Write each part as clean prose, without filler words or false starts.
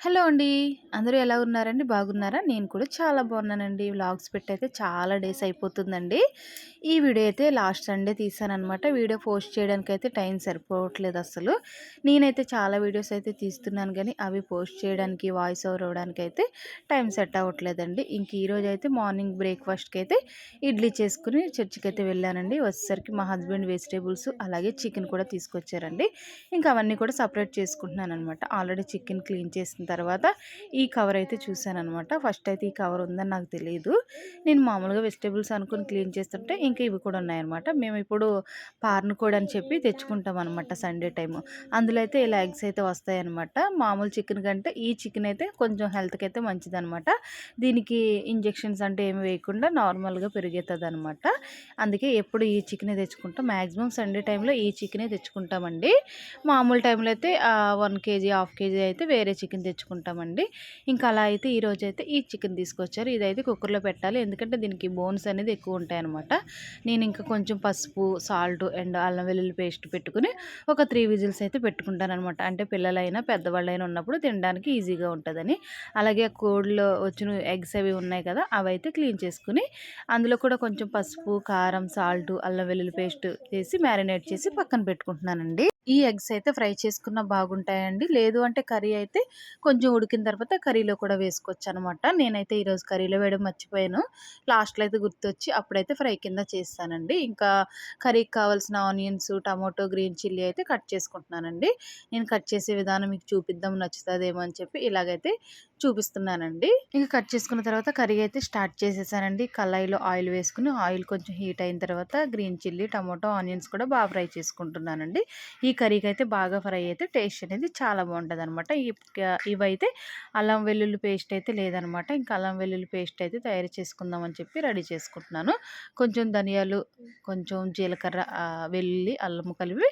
Hello అండి. అందరూ ఎలా ఉన్నారండి? బాగున్నారా? నేను కూడా చాలా బాగున్నానండి. వ్లాగ్స్ పెట్టయితే చాలా డేస్ అయిపోతుందండి. ఈ వీడియో అయితే లాస్ట్ సండే తీశాననమాట. వీడియో పోస్ట్ చేయడానికైతే టైం సరిపోవట్లేదు అస్సలు. నేనైతే చాలా వీడియోస్ అయితే తీస్తున్నాను గానీ, అవి పోస్ట్ చేయడానికి, వాయిస్ ఓవర్ ఇవ్వడానికైతే టైం సెట్ అవ్వట్లేదండి. ఇంక ఈరోజైతే మార్నింగ్ బ్రేక్‌ఫాస్ట్‌కైతే ఇడ్లీ చేసుకొని చర్చికైతే వెళ్ళానండి. వచ్చేసరికి మా హస్బెండ్ వెజిటబుల్స్ అలాగే చికెన్ కూడా తీసుకొచ్చారండి. ఇంకా అవన్నీ కూడా సెపరేట్ చేసుకుంటున్నాననమాట. ఆల్రెడీ చికెన్ క్లీన్ చేసిన తర్వాత ఈ కవర్ అయితే చూసాననమాట. ఫస్ట్ అయితే ఈ కవర్ ఉందని నాకు తెలీదు. నేను మామూలుగా వెజిటబుల్స్ అనుకుని క్లీన్ చేస్తుంటే ఇంకా ఇవి కూడా ఉన్నాయన్నమాట. మేము ఇప్పుడు పార్నుకోడి అని చెప్పి తెచ్చుకుంటాం అనమాట సండే టైము. అందులో అయితే ఇలా ఎగ్స్ అయితే వస్తాయన్నమాట. మామూలు చికెన్ కంటే ఈ చికెన్ అయితే కొంచెం హెల్త్‌కి అయితే మంచిదనమాట. దీనికి ఇంజెక్షన్స్ అంటే ఏమి వేయకుండా నార్మల్‌గా పెరిగేతదనమాట. అందుకే ఎప్పుడు ఈ చికెనే తెచ్చుకుంటాం. మాక్సిమం సండే టైంలో ఈ చికెనే తెచ్చుకుంటామండి. మామూలు టైంలో అయితే 1 కేజీ, హాఫ్ కేజీ అయితే వేరే చికెన్ తెచ్చుకుంటామండి. ఇంకా అలా అయితే ఈరోజైతే ఈ చికెన్ తీసుకొచ్చారు. ఇదైతే కుక్కర్‌లో పెట్టాలి. ఎందుకంటే దీనికి బోన్స్ అనేది ఎక్కువ ఉంటాయన్నమాట. నేను ఇంకా కొంచెం పసుపు, సాల్ట్ అండ్ అల్లం వెల్లుల్లి పేస్ట్ పెట్టుకొని ఒక 3 విజిల్స్ అయితే పెట్టుకుంటాననమాట. అంటే పిల్లలైనా, పెద్దవాళ్ళైనా ఉన్నప్పుడు తినడానికి ఈజీగా ఉంటదని. అలాగే కోడిలో వచ్చిన ఎగ్స్ అవి ఉన్నాయి కదా! అవైతే క్లీన్ చేసుకొని అందులో కూడా కొంచెం పసుపు, కారం, సాల్ట్, అల్లం వెల్లుల్లి పేస్ట్ వేసి మ్యారినేట్ చేసి పక్కన పెట్టుకుంటున్నానండి. ఈ ఎగ్స్ అయితే ఫ్రై చేసుకున్న బాగుంటాయండి. లేదు అంటే కర్రీ అయితే కొంచెం ఉడికిన తర్వాత కర్రీలో కూడా వేసుకోవచ్చనమాట. నేనైతే ఈరోజు కర్రీలో వేయడం మర్చిపోయాను. లాస్ట్‌లో అయితే గుర్తొచ్చి అప్పుడైతే ఫ్రై కింద చేస్తానండి. ఇంకా కర్రీకి కావాల్సిన ఆనియన్స్, టమాటో, గ్రీన్ చిల్లీ అయితే కట్ చేసుకుంటున్నానండి. నేను కట్ చేసే విధానం మీకు చూపిద్దాం నచ్చుతదేమో అని చెప్పి ఇలాగైతే చూపిస్తున్నానండి. ఇంక కట్ చేసుకున్న తర్వాత కర్రీ అయితే స్టార్ట్ చేసేసానండి. కళాయిలో ఆయిల్ వేసుకొని ఆయిల్ కొంచెం హీట్ అయిన తర్వాత గ్రీన్ చిల్లీ, టమాటో, ఆనియన్స్ కూడా బాగా ఫ్రై చేసుకుంటున్నానండి. ఈ కర్రీకి అయితే బాగా ఫ్రై అయితే టేస్ట్ అనేది చాలా బాగుంటుందన్నమాట. ఇవైతే అల్లం వెల్లుల్లి పేస్ట్ అయితే లేదనమాట. ఇంకా అల్లం వెల్లుల్లి పేస్ట్ అయితే తయారు చేసుకుందాం అని చెప్పి రెడీ చేసుకుంటున్నాను. కొంచెం ధనియాలు, కొంచెం జీలకర్ర, వెల్లుల్లి, అల్లం కలిపి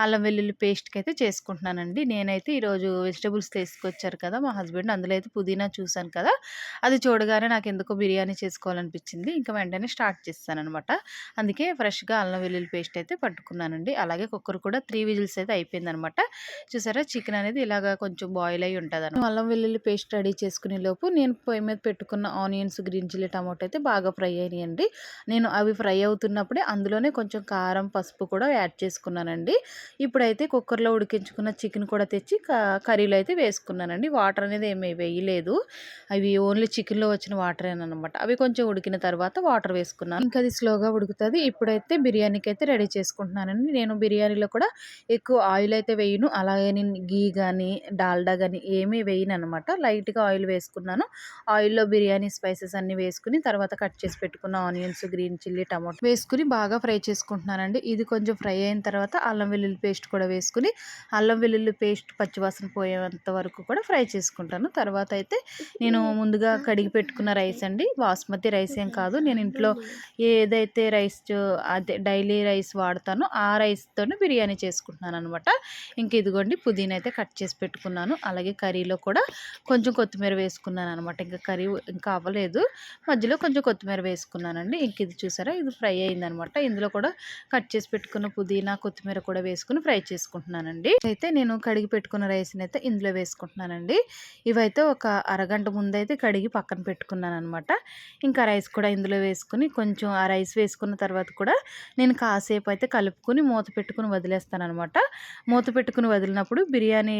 అల్లం వెల్లుల్లి పేస్ట్‌కి అయితే చేసుకుంటున్నానండి. నేనైతే ఈరోజు వెజిటబుల్స్ తీసుకొచ్చారు కదా మా హస్బెండ్, అందులో అయితే పుదీనా చూసాను కదా! అది చూడగానే నాకెందుకో బిర్యానీ చేసుకోవాలనిపించింది. ఇంకా వెంటనే స్టార్ట్ చేసేసాననమాట. అందుకే ఫ్రెష్‌గా అల్లం వెల్లుల్లి పేస్ట్ అయితే పట్టుకున్నానండి. అలాగే కుక్కర్ కూడా 3 విజిల్స్ అయితే అయిపోయిందనమాట. చూసారా చికెన్ అనేది ఇలాగా కొంచెం బాయిల్ అయ్యి ఉంటదనమాట. అల్లం వెల్లుల్లి పేస్ట్ రెడీ చేసుకునే లోపు నేను పొయ్యి మీద పెట్టుకున్న ఆనియన్స్, గ్రీన్ చిల్లీ, టమాటో అయితే బాగా ఫ్రై అయినాయండి. నేను అవి ఫ్రై అవుతున్నప్పుడే అందులోనే కొంచెం కారం, పసుపు కూడా యాడ్ చేసుకున్నానండి. ఇప్పుడైతే కుక్కర్‌లో ఉడికించుకున్న చికెన్ కూడా తెచ్చి కర్రీలో అయితే వేసుకున్నానండి. వాటర్ అనేది ఏమి వేయలేదు. అవి ఓన్లీ చికెన్‌లో వచ్చిన వాటరేననమాట. అవి కొంచెం ఉడికిన తర్వాత వాటర్ వేసుకున్నాను. ఇంకా అది స్లోగా ఉడుకుతది. ఇప్పుడైతే బిర్యానీకి అయితే రెడీ చేసుకుంటున్నానండి. నేను బిర్యానీలో కూడా ఎక్కువ ఆయిల్ అయితే వేయను. అలాగే నేను ఘీ గానీ, డాల్డా గానీ ఏమీ వేయననమాట. లైట్‌గా ఆయిల్ వేసుకున్నాను. ఆయిల్‌లో బిర్యానీ స్పైసెస్ అన్నీ వేసుకొని తర్వాత కట్ చేసి పెట్టుకున్న ఆనియన్స్, గ్రీన్ చిల్లీ, టమాటో వేసుకొని బాగా ఫ్రై చేసుకుంటున్నానండి. ఇది కొంచెం ఫ్రై అయిన తర్వాత అల్లం వెల్లుల్లి పేస్ట్ కూడా వేసుకొని అల్లం వెల్లుల్లి పేస్ట్ పచ్చివాసన పోయేంత వరకు కూడా ఫ్రై చేసుకుంటాను. తర్వాత అయితే నేను ముందుగా కడిగి పెట్టుకున్న రైస్ అండి. బాస్మతి రైస్ ఏం కాదు. నేను ఇంట్లో ఏదైతే అదే డైలీ రైస్ వాడతానో ఆ రైస్‌తోనే బిర్యానీ చేసుకుంటున్నాననమాట. ఇంక ఇదిగోండి పుదీనా అయితే కట్ చేసి పెట్టుకున్నాను. అలాగే కర్రీలో కూడా కొంచెం కొత్తిమీర వేసుకున్నాననమాట. ఇంకా కర్రీ ఇంకా అవ్వలేదు. మధ్యలో కొంచెం కొత్తిమీర వేసుకున్నానండి. ఇంక ఇది చూసారా ఇది ఫ్రై అయిందనమాట. ఇందులో కూడా కట్ చేసి పెట్టుకున్న పుదీనా, కొత్తిమీర కూడా వేసుకొని ఫ్రై చేసుకుంటున్నానండి. అయితే నేను కడిగి పెట్టుకున్న రైస్‌ని అయితే ఇందులో వేసుకుంటున్నానండి. ఇవైతే ఒక అరగంట ముందైతే కడిగి పక్కన పెట్టుకున్నాననమాట. ఇంకా రైస్ కూడా ఇందులో వేసుకొని కొంచెం ఆ రైస్ వేసుకున్న తర్వాత కూడా నేను కాసేపు అయితే కలుపుకొని మూత పెట్టుకొని వదిలేస్తాననమాట. మూత పెట్టుకొని వదిలినప్పుడు బిర్యానీ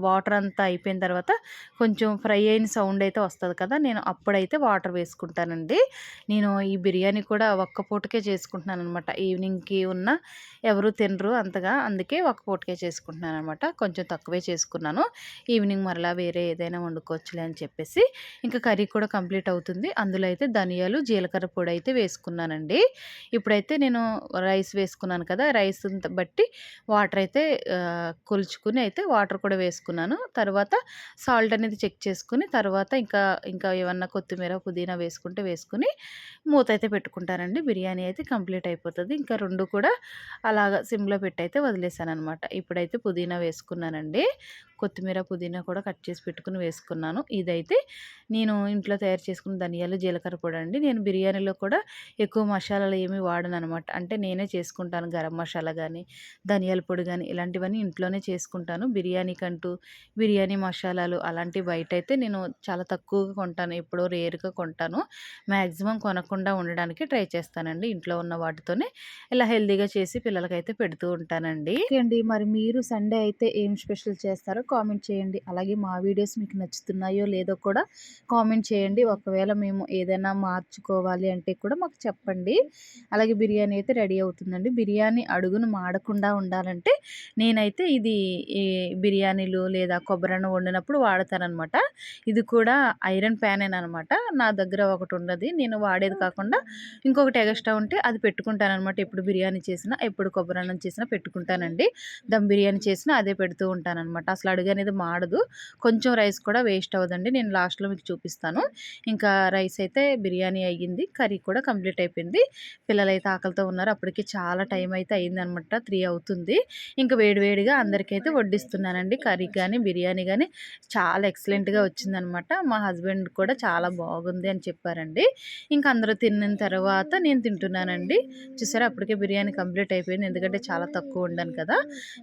వాటర్ అంతా అయిపోయిన తర్వాత కొంచెం ఫ్రై అయిన సౌండ్ అయితే వస్తది కదా! నేను అప్పుడైతే వాటర్ వేసుకుంటానండి. నేను ఈ బిర్యానీ కూడా ఒక్క పూటకే చేసుకుంటున్నాననమాట. ఈవినింగ్‌కి ఎవరు తినరు అంతగా. అందుకే ఒక్క పూటకే చేసుకుంటున్నాననమాట. కొంచెం తక్కువే చేసుకున్నాను. ఈవినింగ్ మరలా వేరే ఏదైనా వండుకోవచ్చులే అని చెప్పేసి ఇంకా కర్రీ కూడా కంప్లీట్ అవుతుంది. అందులో అయితే ధనియాలు, జీలకర్ర పొడి అయితే వేసుకున్నానండి. ఇప్పుడైతే నేను రైస్ వేసుకున్నాను కదా! రైస్‌ని బట్టి వాటర్ అయితే కొలుచుకొని అయితే వాటర్ కూడా వేసుకున్నాను. తర్వాత సాల్ట్ అనేది చెక్ చేసుకొని తర్వాత ఇంకా ఏమన్నా కొత్తిమీర, పుదీనా వేసుకుంటే వేసుకొని మూత అయితే పెట్టుకుంటానండి. బిర్యానీ అయితే కంప్లీట్ అయిపోతది. ఇంకా 2 కూడా అలాగా సిమ్‌లో పెట్టయితే వదిలేసాననమాట. ఇప్పుడైతే పుదీనా వేసుకున్నానండి. కొత్తిమీర, పుదీనా కూడా కట్ చేసి పెట్టుకొని చేసుకున్నాను. ఇదైతే నేను ఇంట్లో తయారు చేసుకున్న ధనియాలు, జీలకర్ర పొడి అండి. నేను బిర్యానీలో కూడా ఎక్కువ మసాలాలు ఏమి వాడననమాట. అంటే నేనే చేసుకుంటాను. గరం మసాలా గానీ, ధనియాల పొడి గానీ ఇలాంటివన్నీ ఇంట్లోనే చేసుకుంటాను. బిర్యానీకంటూ బిర్యానీ మసాలాలు అలాంటివి బయటైతే నేను చాలా తక్కువగా కొంటాను. ఎప్పుడో రేర్‌గా కొంటాను. మ్యాక్సిమం కొనకుండా ఉండడానికి ట్రై చేస్తానండి. ఇంట్లో ఉన్న వాటితోనే ఇలా హెల్తీగా చేసి పిల్లలకైతే పెడుతూ ఉంటానండి. ఓకే అండి. మరి మీరు సండే అయితే ఏం స్పెషల్ చేస్తారో కామెంట్ చేయండి. అలాగే మా వీడియోస్ మీకు నచ్చుతున్నాయో లేదో కూడా కామెంట్ చేయండి. ఒకవేళ మేము ఏదైనా మార్చుకోవాలి అంటే కూడా మాకు చెప్పండి. అలాగే బిర్యానీ అయితే రెడీ అవుతుందండి. బిర్యానీ అడుగును మాడకుండా ఉండాలంటే నేనైతే ఇది ఈ బిర్యానీలు లేదా కొబ్బరన్నం వండినప్పుడు వాడతాననమాట. ఇది కూడా ఐరన్ ప్యానేననమాట. నా దగ్గర ఒకటి ఉన్నది. నేను వాడేది కాకుండా ఇంకొకటి ఎగస్ట్రా ఉంటే అది పెట్టుకుంటాననమాట. ఎప్పుడు బిర్యానీ చేసినా, ఎప్పుడు కొబ్బరన్నం చేసినా పెట్టుకుంటానండి. దమ్ బిర్యానీ చేసినా అదే పెడుతూ ఉంటాననమాట. అసలు అడుగు అనేది మాడదు. కొంచెం రైస్ కూడా వేస్ట్ అవ్వదండి. నేను లాస్ట్‌లో మీకు చూపిస్తాను. ఇంకా రైస్ అయితే బిర్యానీ అయ్యింది. కర్రీ కూడా కంప్లీట్ అయిపోయింది. పిల్లలైతే ఆకలితో ఉన్నారు. అప్పటికి చాలా టైం అయితే అయిందనమాట. 3 అవుతుంది. ఇంకా వేడివేడిగా అందరికైతే వడ్డిస్తున్నానండి. కర్రీ గానీ, బిర్యానీ గానీ చాలా ఎక్సలెంట్‌గా వచ్చిందనమాట. మా హస్బెండ్ కూడా చాలా బాగుంది అని చెప్పారండి. ఇంక అందరూ తిన్న తర్వాత నేను తింటున్నానండి. చూసారా అప్పటికే బిర్యానీ కంప్లీట్ అయిపోయింది. ఎందుకంటే చాలా తక్కువ వండాను కదా!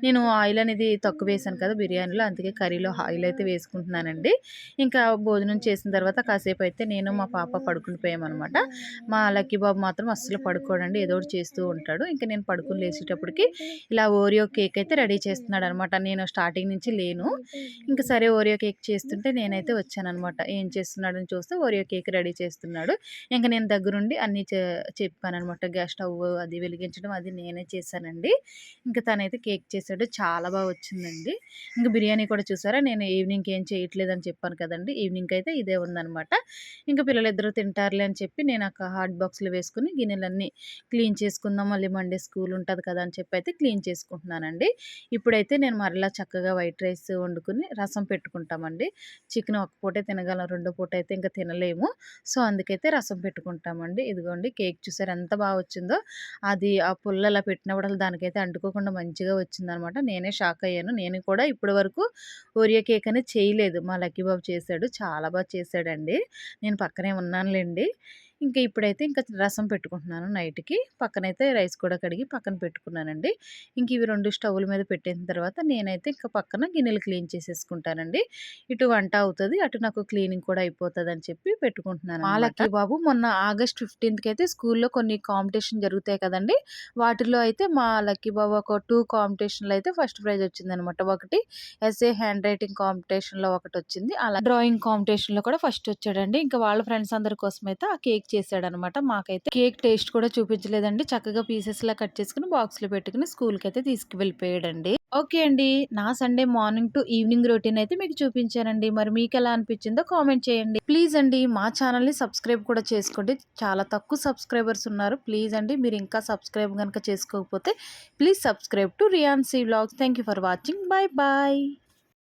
నేను ఆయిల్ అనేది తక్కువ వేసాను కదా బిర్యానీలో. అందుకే కర్రీలో ఆయిల్ అయితే వేసుకుంటున్నానండి. ఇంకా భోజనం చేసిన తర్వాత కాసేపు అయితే నేను మా పాప పడుకుని పోయామనమాట. మా లక్కీ బాబు మాత్రం అస్సలు పడుకోడండి. ఏదో ఒకటి చేస్తూ ఉంటాడు. ఇంక నేను పడుకొని లేచేటప్పటికి ఇలా ఓరియో కేక్ అయితే రెడీ చేస్తున్నాడనమాట. నేను స్టార్టింగ్ నుంచి లేను. ఇంక సరే ఓరియో కేక్ చేస్తుంటే నేనైతే వచ్చాననమాట. ఏం చేస్తున్నాడని చూస్తే ఓరియో కేక్ రెడీ చేస్తున్నాడు. ఇంక నేను దగ్గరుండి అన్నీ చెప్పాననమాట. గ్యాస్ స్టవ్ అది వెలిగించడం అది నేనే చేశానండి. ఇంక తనైతే కేక్ చేసాడు. చాలా వచ్చిందండి. ఇంక బిర్యానీ కూడా చూసారా నేను ఈవినింగ్‌కి ఏం చేయట్లేదని చెప్పాను కదండీ! ఈవినింగ్‌కైతే ఇదే ఉందనమాట. ఇంక పిల్లలిద్దరూ తింటారులే అని చెప్పి నేను ఒక హాట్ బాక్స్‌లో వేసుకొని గిన్నెలన్నీ క్లీన్ చేసుకుందాం. మళ్ళీ మండే స్కూల్ ఉంటది కదా! అని చెప్పి అయితే క్లీన్ చేసుకుంటున్నానండి. ఇప్పుడైతే నేను మరలా చక్కగా వైట్ రైస్ వండుకొని రసం పెట్టుకుంటామండి. చికెన్ ఒక పూటే తినగలం. రెండో పూట అయితే ఇంక తినలేము. సో, అందుకైతే రసం పెట్టుకుంటామండి. ఇదిగోండి కేక్ చూసారా ఎంత వచ్చిందో. అది ఆ పుల్ల అలా పెట్టినప్పుడల్లా దానికైతే అంటుకోకుండా మంచిగా వచ్చిందనమాట. నేనే షాక్ అయ్యాను. నేను కూడా ఇప్పటి వరకు ఓరియో కేక్ అనేది చేయలేదు. మా లక్కీ బాబు చేశాడు. చాలా చేశాడండి. నేను పక్కనే ఉన్నానులెండి. ఇంక ఇప్పుడైతే ఇంక రసం పెట్టుకుంటున్నాను నైట్‌కి. పక్కనైతే రైస్ కూడా కడిగి పక్కన పెట్టుకున్నానండి. ఇంక ఇవి 2 స్టవ్‌ల మీద పెట్టేసిన తర్వాత నేనైతే ఇంక పక్కన గిన్నెలు క్లీన్ చేసేసుకుంటానండి. ఇటు వంట అవుతది. అటు నాకు క్లీనింగ్ కూడా అయిపోతదని చెప్పి పెట్టుకుంటున్నాననమాట. మా లక్కీ బాబు మొన్న ఆగస్ట్ 15కి అయితే స్కూల్‌లో కొన్ని కాంపిటీషన్ జరుగుతాయి కదండీ! వాటిలో అయితే మా లక్కీ బాబు ఒక 2 కాంపిటీషన్‌లో అయితే ఫస్ట్ ప్రైజ్ వచ్చిందనమాట. ఒకటి ఎస్ఏ హ్యాండ్ రైటింగ్ కాంపిటీషన్‌లో ఒకటొచ్చింది. అలా డ్రాయింగ్ కాంపిటీషన్‌లో కూడా ఫస్ట్ వచ్చాడండి. ఇంకా వాళ్ళ ఫ్రెండ్స్ అందరి కోసమైతే ఆ కేక్ చేశాడనమాట. మాకైతే కేక్ టేస్ట్ కూడా చూపించలేదండి. చక్కగా పీసెస్‌లా కట్ చేసుకొని బాక్స్‌లో పెట్టుకొని స్కూల్‌కైతే తీసుకువెళ్ళిపోయాడండి. ఓకే అండి. నా Sunday morning to evening routine అయితే మీకు చూపించానండి. మరి మీకెలా అనిపించిందో కామెంట్ చేయండి. ప్లీజ్ అండి మా ఛానల్‌ని సబ్స్క్రైబ్ కూడా చేసుకోండి. చాలా తక్కువ సబ్స్క్రైబర్స్ ఉన్నారు. ప్లీజ్ అండి మీరు ఇంకా సబ్స్క్రైబ్ గనుక చేసుకోకపోతే ప్లీజ్ సబ్స్క్రైబ్ టు రియాన్సీ vlogs. Thank you for watching. By.